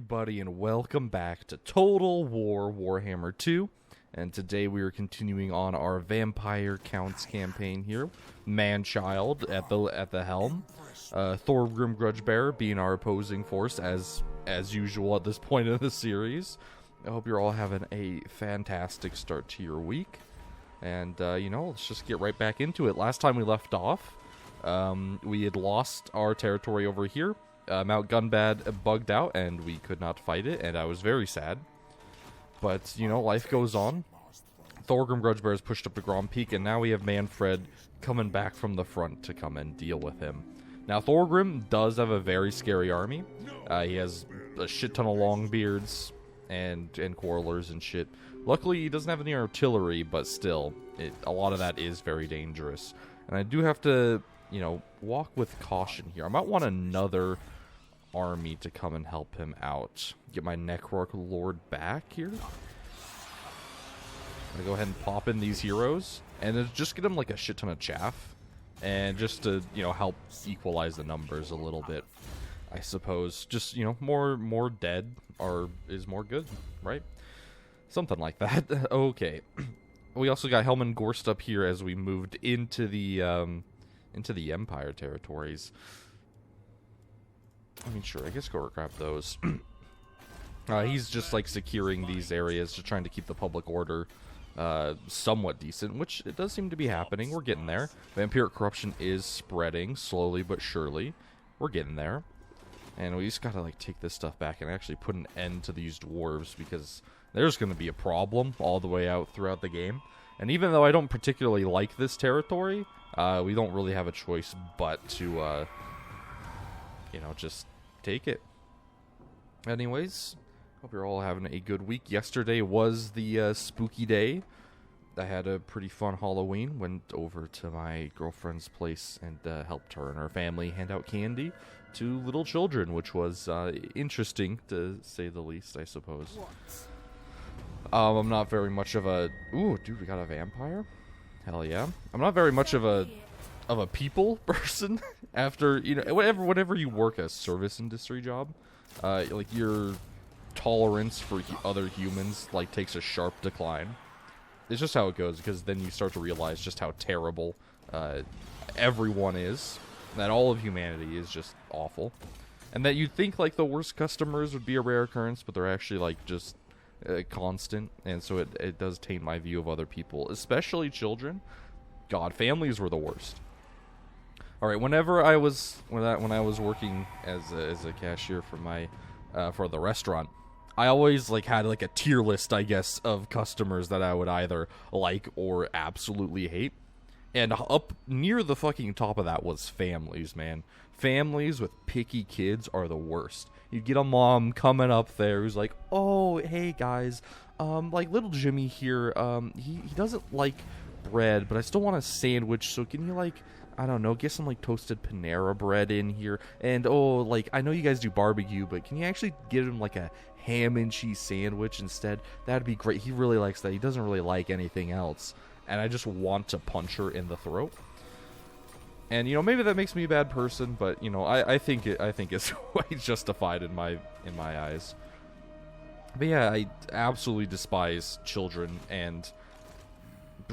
everybody, and welcome back to Total War Warhammer 2. And today we are continuing on our Vampire Counts campaign here. Manchild at the helm. Thorgrim Grudgebearer being our opposing force as usual at this point in the series. I hope you're all having a fantastic start to your week. And, let's just get right back into it. Last time we left off, we had lost our territory over here. Mount Gunbad bugged out, and we could not fight it, and I was very sad. But, life goes on. Thorgrim Grudgebearer has pushed up to Grom Peak, and now we have Manfred coming back from the front to come and deal with him. Now, Thorgrim does have a very scary army. He has a shit ton of Longbeards and Quarrelers and shit. Luckily, he doesn't have any artillery, but still, a lot of that is very dangerous. And I do have to, walk with caution here. I might want another army to come and help him out. Get my Necroarch Lord back here. I'm gonna go ahead and pop in these heroes, and then just get them like a shit ton of chaff, and just to help equalize the numbers a little bit, I suppose. Just more dead is more good, right? Something like that. Okay. We also got Helman Gorst up here as we moved into the Empire territories. I mean, sure, I guess go grab those. He's just like securing these areas, just trying to keep the public order somewhat decent, which it does seem to be happening. We're getting there. Vampiric corruption is spreading slowly but surely. We're getting there. And we just gotta take this stuff back and actually put an end to these dwarves, because there's gonna be a problem all the way out throughout the game. And even though I don't particularly like this territory, we don't really have a choice but to just take it. Anyways, hope you're all having a good week. Yesterday was the spooky day. I had a pretty fun Halloween. Went over to my girlfriend's place and helped her and her family hand out candy to little children, which was interesting, to say the least, I suppose. I'm not very much of a... Ooh, dude, we got a vampire? Hell yeah. I'm not very much of a people person. After, whenever you work a service industry job, your tolerance for other humans, takes a sharp decline. It's just how it goes, because then you start to realize just how terrible everyone is. That all of humanity is just awful. And that you'd think, the worst customers would be a rare occurrence, but they're actually, just constant. And so it does taint my view of other people, especially children. God, families were the worst. All right, when I was working as a cashier for for the restaurant, I always had a tier list, I guess, of customers that I would either like or absolutely hate. And up near the fucking top of that was families, man. Families with picky kids are the worst. You get a mom coming up there who's like, "Oh, hey guys, little Jimmy here, he doesn't like bread, but I still want a sandwich, so can you I don't know, get some toasted Panera bread in here, and I know you guys do barbecue, but can you actually get him a ham and cheese sandwich instead? That'd be great. He really likes that. He doesn't really like anything else." And I just want to punch her in the throat. And maybe that makes me a bad person, but I think it's quite justified in my eyes. But yeah, I absolutely despise children and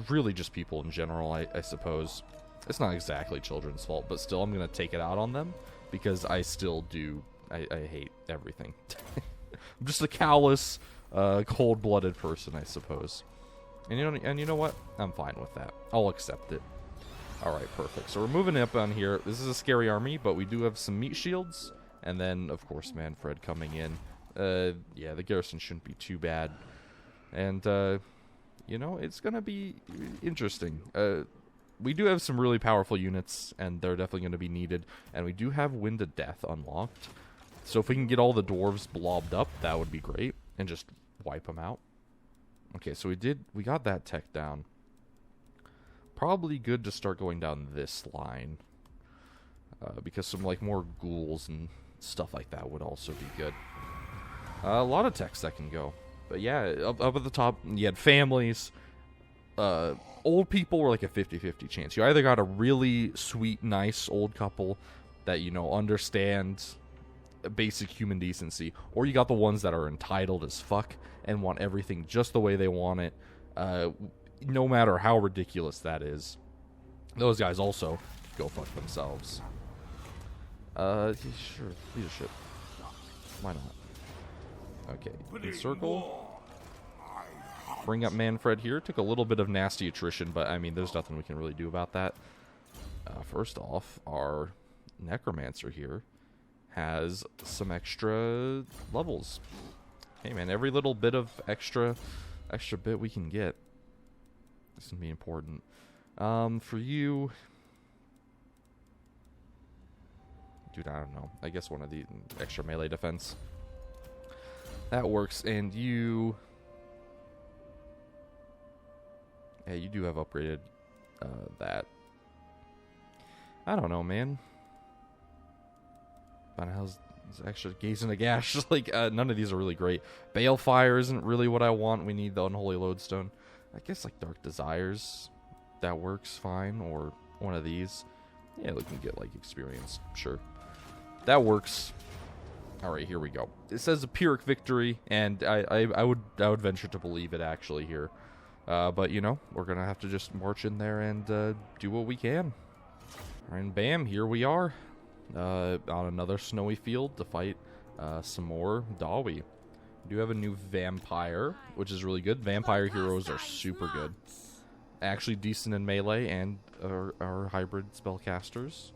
really just people in general, I suppose. It's not exactly children's fault, but still I'm going to take it out on them, because I still do. I hate everything. I'm just a callous, cold-blooded person, I suppose. And you know what? I'm fine with that. I'll accept it. Alright, perfect. So we're moving up on here. This is a scary army, but we do have some meat shields. And then, of course, Manfred coming in. Yeah, the garrison shouldn't be too bad. And, it's going to be interesting. We do have some really powerful units, and they're definitely going to be needed. And we do have Wind of Death unlocked. So if we can get all the dwarves blobbed up, that would be great. And just wipe them out. Okay, so we got that tech down. Probably good to start going down this line. Because some, more ghouls and stuff like that would also be good. A lot of techs that can go. But yeah, up at the top, you had families. Old people were a 50-50 chance. You either got a really sweet, nice old couple that, understand basic human decency, or you got the ones that are entitled as fuck and want everything just the way they want it, no matter how ridiculous that is. Those guys also go fuck themselves. Sure, leadership. Why not? Okay, encircle. Bring up Manfred here. Took a little bit of nasty attrition, but I mean, there's nothing we can really do about that. First off, our Necromancer here has some extra levels. Hey man, every little bit of extra bit we can get is gonna be important. For you, dude, I don't know. I guess one of the extra melee defense that works. And you, hey, you do have upgraded that. I don't know, man. But how's extra gaze and a gash? Like, none of these are really great. Balefire isn't really what I want. We need the Unholy Lodestone. I guess, like, Dark Desires, that works fine. Or one of these. Yeah, we can get, like, experience. Sure. That works. Alright, here we go. It says a Pyrrhic victory, and I would venture to believe it actually here. But, you know, we're going to have to just march in there and do what we can. And bam, here we are. On another snowy field to fight some more Dawi. We do have a new vampire, which is really good. Vampire heroes are super good. Actually decent in melee and our hybrid spellcasters.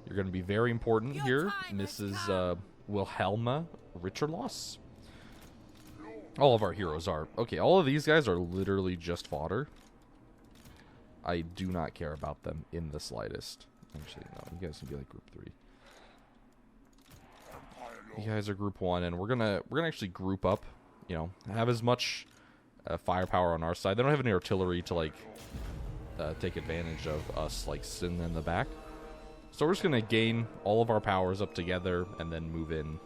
You're going to be very important here, Mrs. Wilhelma Richterloss. All of our heroes are. Okay, all of these guys are literally just fodder. I do not care about them in the slightest. Actually, no, you guys can be like group 3. You guys are group 1, and we're gonna actually group up. You know, have as much firepower on our side. They don't have any artillery to like take advantage of us like sitting in the back. So we're just gonna gain all of our powers up together and then move in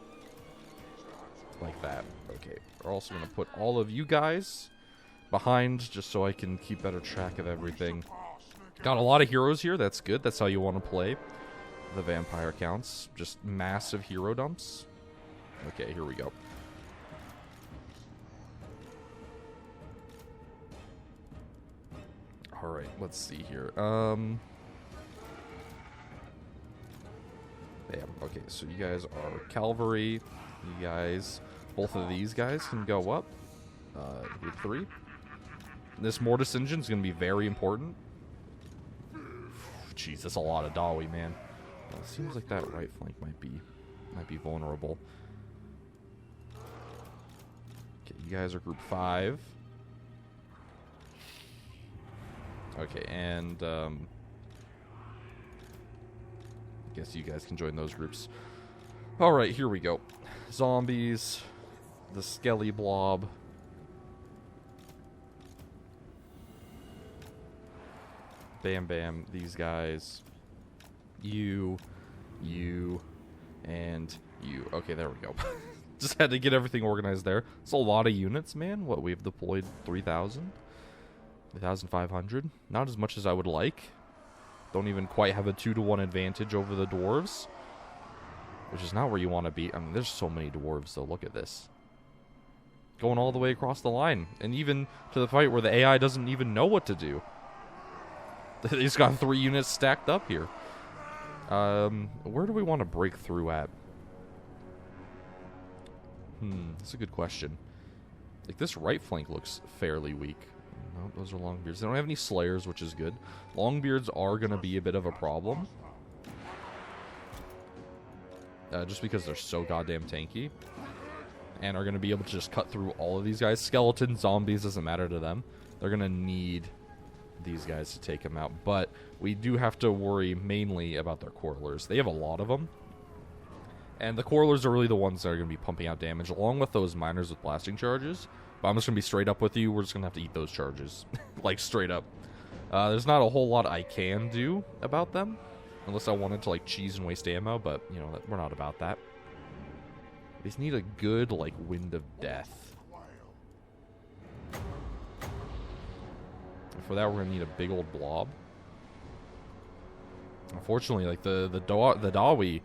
like that. Okay. We're also gonna put all of you guys behind just so I can keep better track of everything. Got a lot of heroes here. That's good. That's how you want to play the vampire counts. Just massive hero dumps. Okay, here we go. Alright, let's see here. Bam. Okay, so you guys are cavalry. You guys, both of these guys can go up. Group 3. This Mortis engine is going to be very important. Jeez, that's a lot of Dawi, man. Well, it seems like that right flank might be vulnerable. Okay, you guys are group 5. Okay, and I guess you guys can join those groups. All right, here we go. Zombies, the Skelly Blob. Bam, bam, these guys. You, and you. Okay, there we go. Just had to get everything organized there. It's a lot of units, man. What, we've deployed 3,000? 3,500? Not as much as I would like. Don't even quite have a 2-to-1 advantage over the dwarves. Which is not where you want to be. I mean, there's so many dwarves, though. Look at this. Going all the way across the line. And even to the fight where the AI doesn't even know what to do. They just got 3 units stacked up here. Where do we want to break through at? That's a good question. Like, this right flank looks fairly weak. No, those are Longbeards. They don't have any Slayers, which is good. Longbeards are going to be a bit of a problem. Just because they're so goddamn tanky. And are going to be able to just cut through all of these guys. Skeletons, zombies, doesn't matter to them. They're going to need these guys to take them out. But we do have to worry mainly about their Quarrelers. They have a lot of them. And the Quarrelers are really the ones that are going to be pumping out damage, along with those miners with blasting charges. But I'm just going to be straight up with you. We're just going to have to eat those charges. Like, straight up. There's not a whole lot I can do about them. Unless I wanted to, like, cheese and waste ammo. But, you know, we're not about that. We just need a good, like, Wind of Death. And for that, we're going to need a big old blob. Unfortunately, like, the Dawi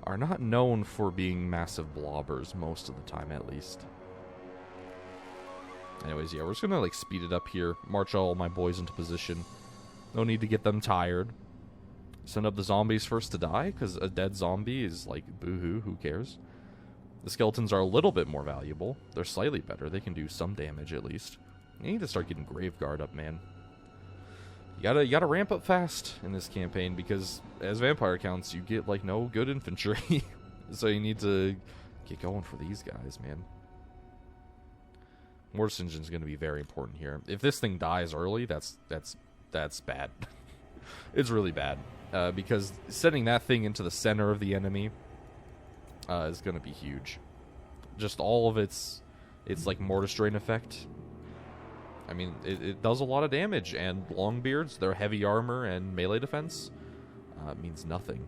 are not known for being massive blobbers most of the time, at least. Anyways, yeah, we're just gonna, like, speed it up here. March all my boys into position. No need to get them tired. Send up the zombies first to die, because a dead zombie is, like, boo-hoo, who cares? The skeletons are a little bit more valuable. They're slightly better. They can do some damage, at least. You need to start getting Graveguard up, man. You gotta ramp up fast in this campaign, because as vampire counts, you get, like, no good infantry. So you need to get going for these guys, man. Mortis Engine's going to be very important here. If this thing dies early, that's bad. It's really bad. Because sending that thing into the center of the enemy is going to be huge. Just all of its like Mortis Drain effect. I mean, it does a lot of damage, and Longbeards, their heavy armor and melee defense, means nothing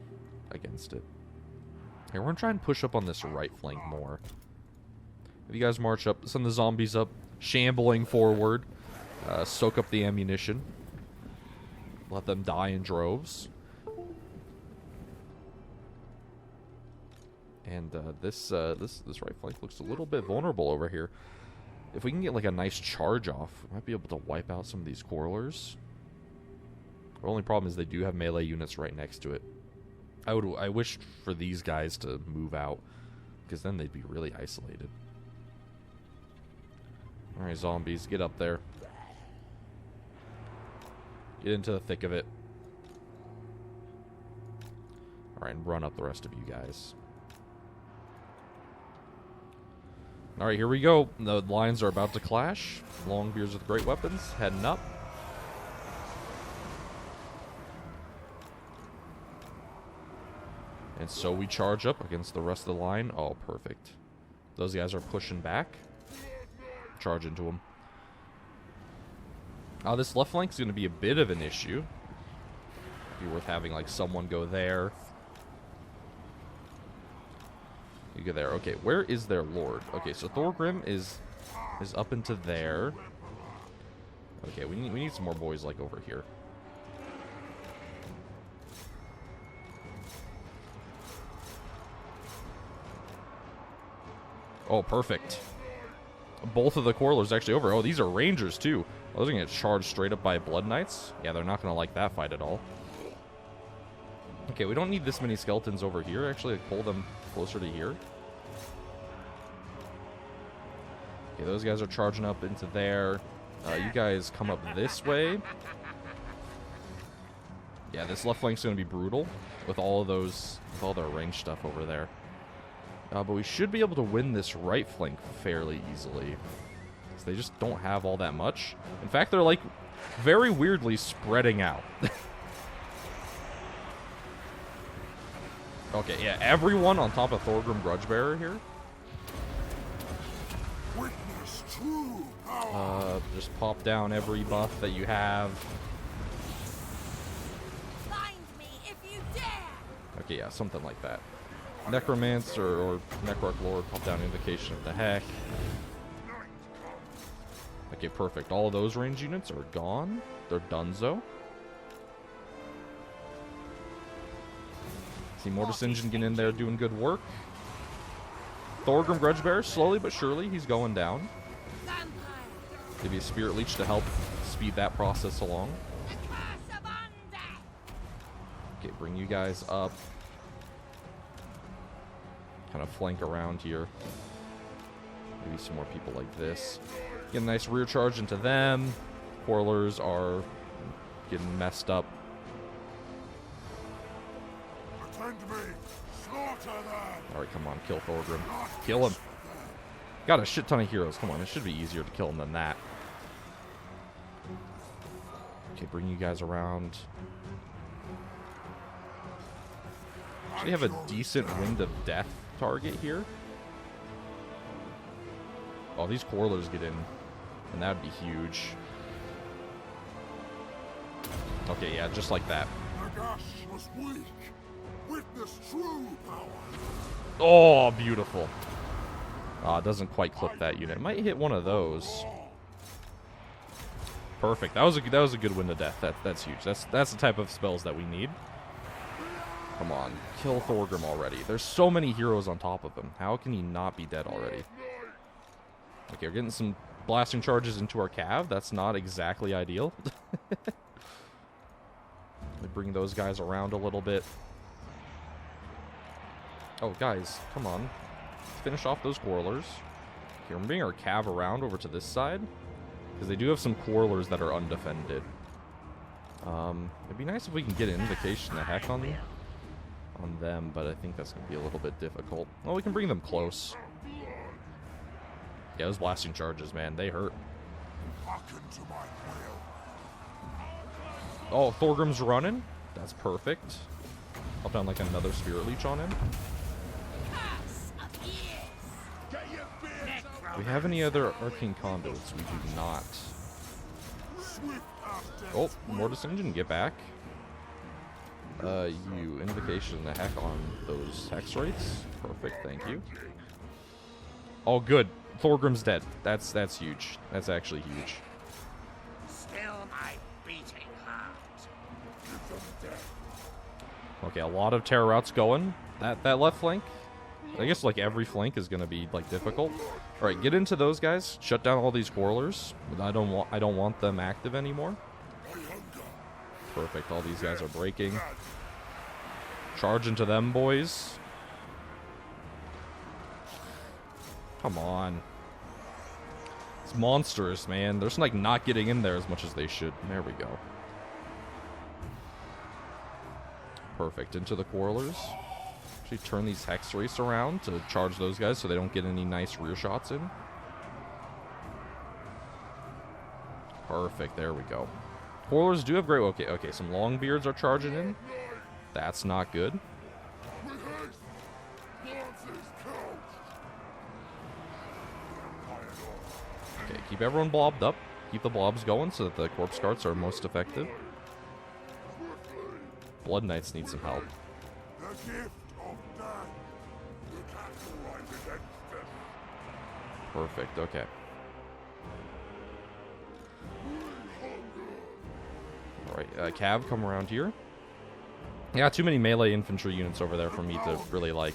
against it. Here, we're going to try and push up on this right flank more. If you guys march up, send the zombies up, shambling forward, soak up the ammunition, let them die in droves. And this right flank looks a little bit vulnerable over here. If we can get like a nice charge off, we might be able to wipe out some of these Quarrelers. The only problem is they do have melee units right next to it. I wish for these guys to move out, because then they'd be really isolated. Alright, zombies, get up there. Get into the thick of it. Alright, and run up the rest of you guys. Alright, here we go. The lines are about to clash. Longbeards with great weapons, heading up. And so we charge up against the rest of the line. Oh, perfect. Those guys are pushing back. Charge into them. This left flank's going to be a bit of an issue. Be worth having like someone go there. You go there. Okay, where is their lord? Okay, so Thorgrim is up into there. Okay, we need some more boys like over here. Oh, perfect. Both of the Quarrelers actually over. Oh, these are Rangers, too. Those are going to get charged straight up by Blood Knights. Yeah, they're not going to like that fight at all. Okay, we don't need this many skeletons over here. Actually, like, pull them closer to here. Okay, those guys are charging up into there. You guys come up this way. Yeah, this left flank's going to be brutal with all of those, with all their range stuff over there. But we should be able to win this right flank fairly easily. Because they just don't have all that much. In fact, they're like very weirdly spreading out. Okay, yeah, everyone on top of Thorgrim Grudgebearer here. Witness true power. Just pop down every buff that you have. Find me if you dare. Okay, yeah, something like that. Necromancer or Necroc Lord, pop down Invocation of the Heck. Okay, perfect. All of those range units are gone. They're donezo. See Mortis Engine getting in there doing good work. Thorgrim Grudgebearer, slowly but surely, he's going down. Maybe a Spirit Leech to help speed that process along. Okay, bring you guys up. Kind of flank around here. Maybe some more people like this. Get a nice rear charge into them. Quarrelers are getting messed up. Attend me. Slaughter them. Alright, come on, kill Thorgrim. Kill him. Got a shit ton of heroes. Come on, it should be easier to kill him than that. Okay, bring you guys around. Actually have a decent Wind of Death target here. Oh, these Quarrelers get in, and that would be huge. Okay, yeah, just like that. Nagash was weak. Witness true power. Oh, beautiful. It doesn't quite clip that unit. It might hit one of those. Perfect. That was a good Wind of Death. That's huge. That's the type of spells that we need. Come on, kill Thorgrim already. There's so many heroes on top of him. How can he not be dead already? Okay, we're getting some blasting charges into our cav. That's not exactly ideal. Let me bring those guys around a little bit. Oh, guys, come on. Finish off those quarrelers. Okay, we're bringing our cav around over to this side, because they do have some quarrelers that are undefended. It'd be nice if we can get an invocation the heck on them, but I think that's going to be a little bit difficult. Well, we can bring them close. Yeah, those blasting charges, man, they hurt. Oh, Thorgrim's running. That's perfect. I'll down like another Spirit Leech on him. Do we have any other Arcane Conduits? We do not. Oh, Mortis Engine, get back. You invocation the heck on those Hex Rates. Perfect, thank you. Oh, good. Thorgrim's dead. That's huge. That's actually huge. Still my beating heart. Okay, a lot of terror routes going. That left flank, I guess like every flank is gonna be like difficult. All right, get into those guys. Shut down all these quarrelers. I don't want them active anymore. Perfect. All these guys are breaking. Charge into them, boys. Come on. It's monstrous, man. They're just like not getting in there as much as they should. There we go. Perfect. Into the quarrelers. Actually turn these Hex Race around to charge those guys so they don't get any nice rear shots in. Perfect. There we go. Quarrelers do have great... Okay, some Longbeards are charging in. That's not good. Okay, keep everyone blobbed up. Keep the blobs going so that the corpse carts are most effective. Blood Knights need some help. Perfect, okay. Alright, Cav, come around here. Yeah, too many melee infantry units over there for me to really like.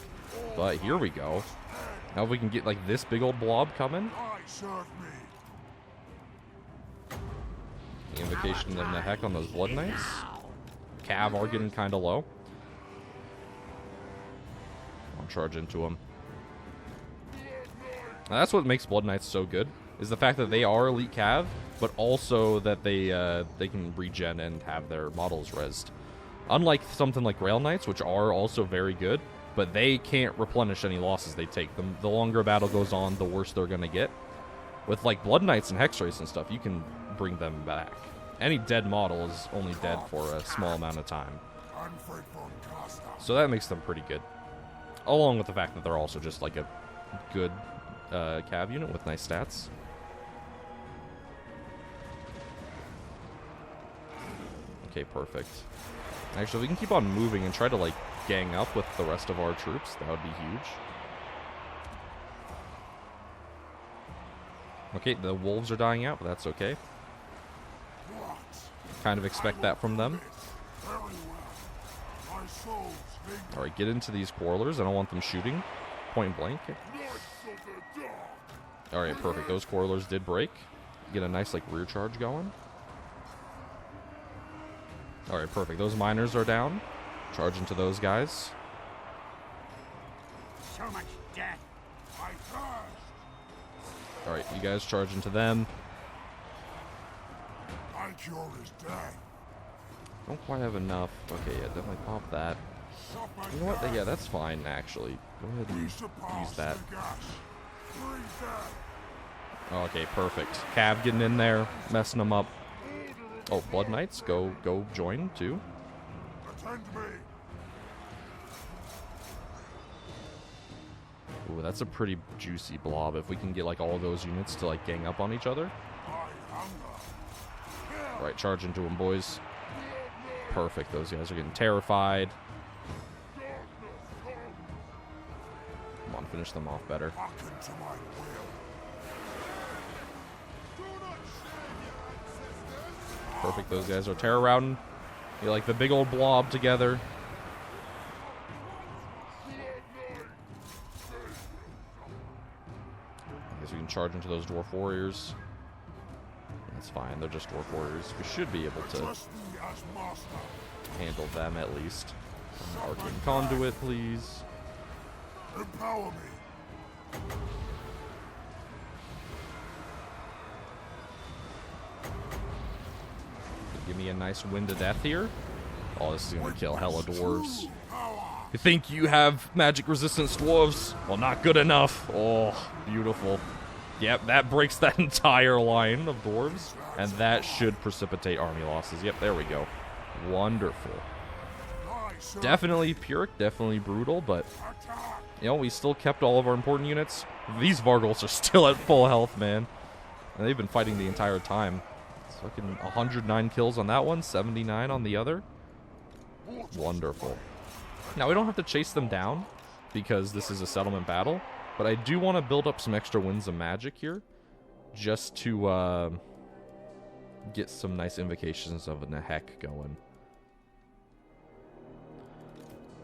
But here we go. Now if we can get like this big old blob coming. Invocation them the heck on those Blood Knights. Cav are getting kind of low. I'll charge into them. Now, that's what makes Blood Knights so good, is the fact that they are elite Cav, but also that they can regen and have their models rezzed. Unlike something like Grail Knights, which are also very good, but they can't replenish any losses they take. The longer a battle goes on, the worse they're going to get. With like Blood Knights and Hex Race and stuff, you can bring them back. Any dead model is only dead for a small amount of time. So that makes them pretty good. Along with the fact that they're also just like a good Cav unit with nice stats. Okay, perfect. Actually, we can keep on moving and try to like gang up with the rest of our troops. That would be huge. Okay, the wolves are dying out, but that's okay. Kind of expect that from them. Alright, get into these quarrelers. I don't want them shooting. Point blank. Alright, perfect. Those quarrelers did break. Get a nice like rear charge going. Alright, perfect. Those miners are down. Charge into those guys. So much death. Alright, you guys charge into them. My cure is death. Don't quite have enough. Okay, yeah, definitely pop that. You know what? Yeah, that's fine, actually. Go ahead and use that. Okay, perfect. Cav getting in there, messing them up. Oh, Blood Knights, go join, too. Ooh, that's a pretty juicy blob if we can get, like, all those units to, like, gang up on each other. Alright, charge into them, boys. Perfect, those guys are getting terrified. Come on, finish them off better. Perfect, those guys are terror routing. You like the big old blob together. charge into those dwarf warriors. That's fine, they're just dwarf warriors. We should be able to Trust me as master. handle them at least. Arcane Conduit, please. Empower me. Give me a nice win to death here. Oh, this is gonna kill hella dwarves. True power. You think you have magic resistance dwarves? Well, not good enough. Oh, beautiful. Yep, that breaks that entire line of dwarves. And that should precipitate army losses. Yep, there we go. Wonderful. Nice. Definitely Pyrrhic, definitely brutal, but, Attack. you know, we still kept all of our important units. These Vargals are still at full health, man. And they've been fighting the entire time. It's fucking 109 kills on that one, 79 on the other. Wonderful. Now, we don't have to chase them down, because this is a settlement battle, but I do want to build up some extra winds of magic here, just to get some nice invocations of a heck going.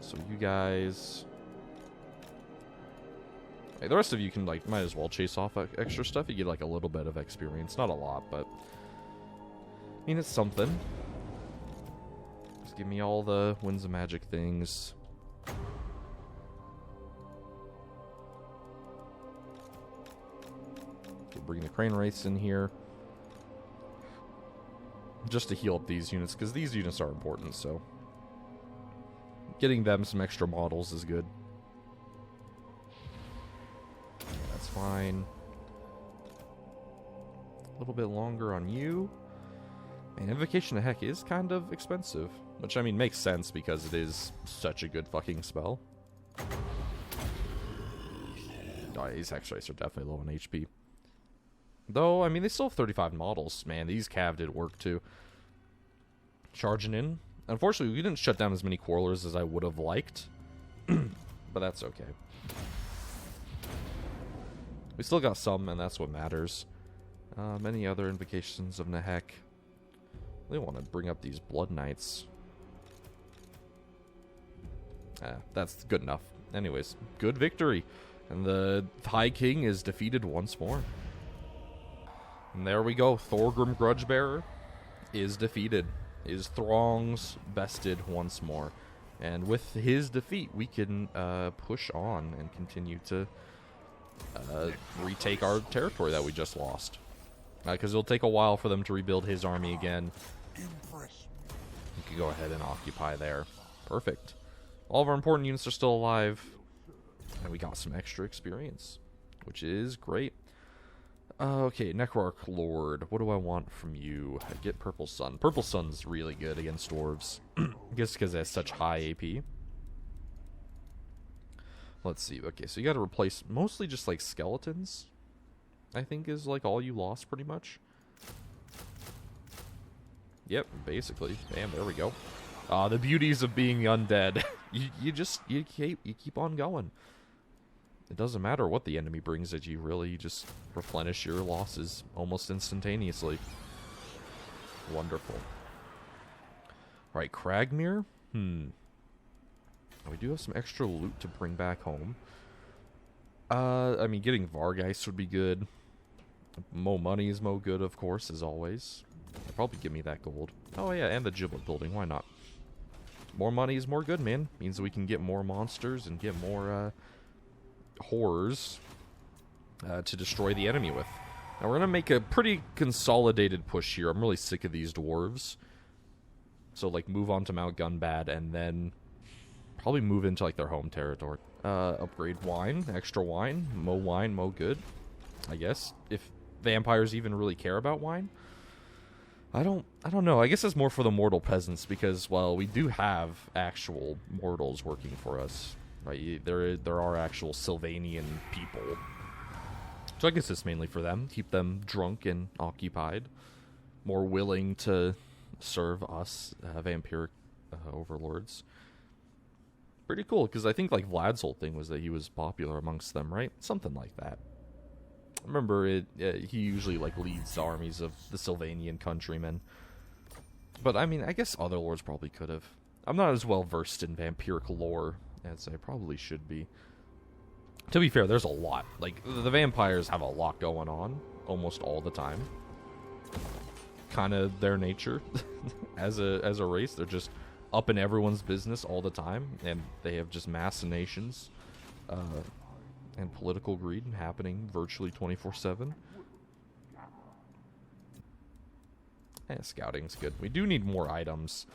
So you guys... Hey, the rest of you can, like, might as well chase off extra stuff. You get, like, a little bit of experience. Not a lot, but... I mean, it's something. Just give me all the winds of magic things. We'll bring the crane wraiths in here. Just to heal up these units, because these units are important, so... Getting them some extra models is good. That's fine. A little bit longer on you. And Invocation of Heck is kind of expensive. Which, I mean, makes sense because it is such a good fucking spell. Oh, these Hex Wraiths are definitely low on HP. Though, I mean, they still have 35 models. Man, these Cav did work too. Charging in. Unfortunately, we didn't shut down as many Quarrelers as I would have liked. But that's okay. We still got some, and that's what matters. Any other invocations of Nehek? They want to bring up these Blood Knights. That's good enough. Anyways, good victory. And the High King is defeated once more. And there we go. Thorgrim Grudgebearer is defeated. His throngs bested once more. And with his defeat, we can push on and continue to retake our territory that we just lost. Because it'll take a while for them to rebuild his army again. Impress me. We can go ahead and occupy there. Perfect. All of our important units are still alive. And we got some extra experience, which is great. Okay, Necroarch Lord. What do I want from you? Get Purple Sun. Purple Sun's really good against dwarves. I guess because it has such high AP. Let's see. Okay, so you got to replace mostly just like skeletons. I think is like all you lost pretty much. Yep, basically. Bam, there we go. The beauties of being undead. you keep on going. It doesn't matter what the enemy brings at you, really. You just replenish your losses almost instantaneously. Wonderful. Alright, Cragmere. We do have some extra loot to bring back home. I mean, getting Vargeist would be good. Mo money is mo good, of course, as always. They'll probably give me that gold. Oh yeah, and the Giblet building, why not? More money is more good, man. Means we can get more monsters and get more, horrors to destroy the enemy with. Now we're gonna make a pretty consolidated push here. I'm really sick of these dwarves. So like move on to Mount Gunbad and then probably move into like their home territory. Upgrade wine, extra wine, mo good. I guess if vampires even really care about wine. I don't know. I guess it's more for the mortal peasants because, well, we do have actual mortals working for us. Right? There are actual Sylvanian people. So I guess it's mainly for them. Keep them drunk and occupied. More willing to serve us, vampiric overlords. Pretty cool, because I think like Vlad's whole thing was that he was popular amongst them, right? Something like that. Remember, he usually like leads the armies of the Sylvanian countrymen. But I mean, I guess other lords probably could have. I'm not as well versed in vampiric lore as I probably should be. To be fair, there's a lot. Like, the vampires have a lot going on almost all the time. Kind of their nature as a race. They're just up in everyone's business all the time, and they have just machinations and political greed happening virtually 24/7. Scouting's good. We do need more items.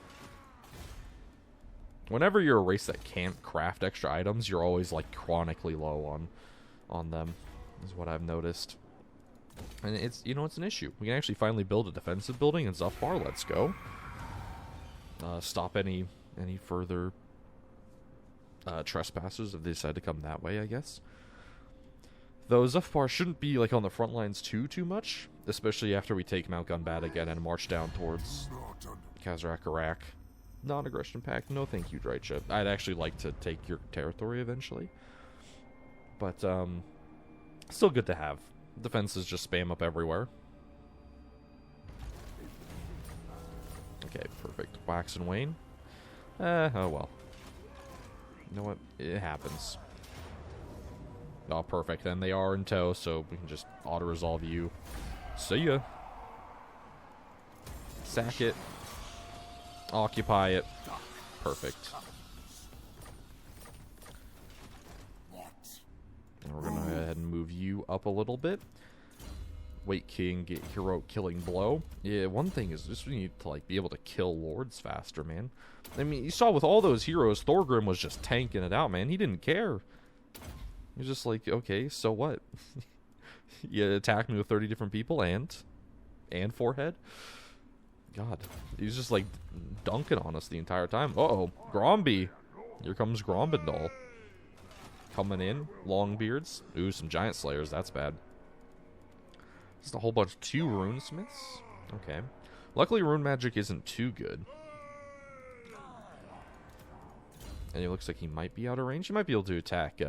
Whenever you're a race that can't craft extra items, you're always like chronically low on them, is what I've noticed. And it's, you know, it's an issue. We can actually finally build a defensive building in Zufbar. Let's go. Stop any further trespassers if they decide to come that way, I guess. Though Zufbar shouldn't be like on the front lines too much, especially after we take Mount Gunbad again and march down towards Kazrak-Arak. Non-aggression pact. No thank you, Drycha. I'd actually like to take your territory eventually. But, still good to have. Defenses just spam up everywhere. Okay, perfect. Wax and wane. Oh well. You know what? It happens. Oh, perfect. Then they are in tow, so we can just auto-resolve you. See ya. Sack it. Occupy it. Perfect. And we're gonna go ahead and move you up a little bit. Wait King, get hero killing blow. Yeah, one thing is just we need to like be able to kill lords faster, man. I mean, you saw with all those heroes, Thorgrim was just tanking it out, man. He didn't care. He was just like, okay, so what? You attacked me with 30 different people and forehead. God, he was just like dunking on us the entire time. Uh-oh, Gromby. Here comes Grombendal. Coming in, long beards. Ooh, some giant slayers, that's bad. Just a whole bunch of 2 runesmiths. Okay. Luckily, rune magic isn't too good. And it looks like he might be out of range. He might be able to attack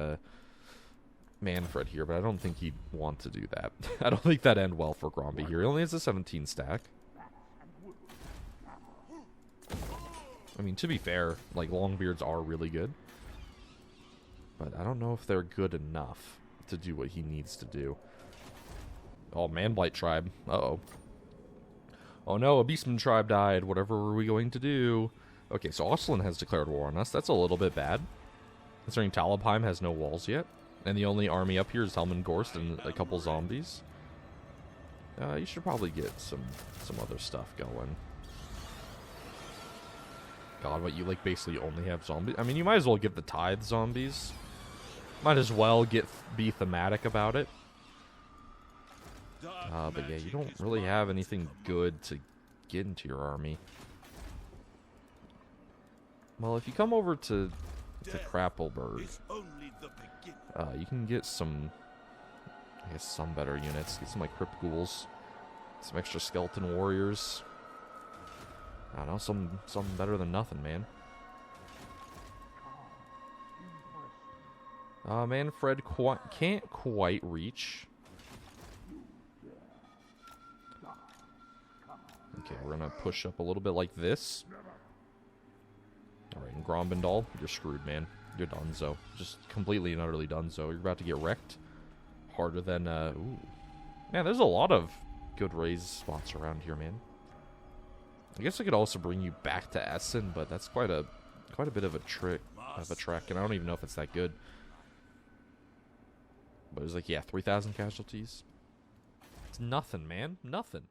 Manfred here, but I don't think he'd want to do that. I don't think that'd end well for Gromby here. He only has a 17 stack. I mean, to be fair, like, Longbeards are really good. But I don't know if they're good enough to do what he needs to do. Oh, Manblight Tribe. Uh-oh. Oh no, a Beastman Tribe died. Whatever were we going to do? Okay, so Ostlin has declared war on us. That's a little bit bad. Considering Talabheim has no walls yet. And the only army up here is Helmengorst and a couple zombies. You should probably get some other stuff going. God, what, you like basically only have zombies? I mean, you might as well get the Tithe zombies. Might as well be thematic about it. But yeah, you don't really have anything good to get into your army. Well, if you come over to Crappleberg, you can get some, I guess, some better units. Get some, like, Crypt Ghouls. Some extra Skeleton Warriors. I don't know, something better than nothing, man. Manfred can't quite reach. Okay, we're gonna push up a little bit like this. Alright, and Grombendal, you're screwed, man. You're donezo. Just completely and utterly donezo. You're about to get wrecked. Harder than, ooh. Man, there's a lot of good raise spots around here, man. I guess I could also bring you back to Essen, but that's quite a bit of a trek, and I don't even know if it's that good. But it was like, yeah, 3,000 casualties. It's nothing, man. Nothing.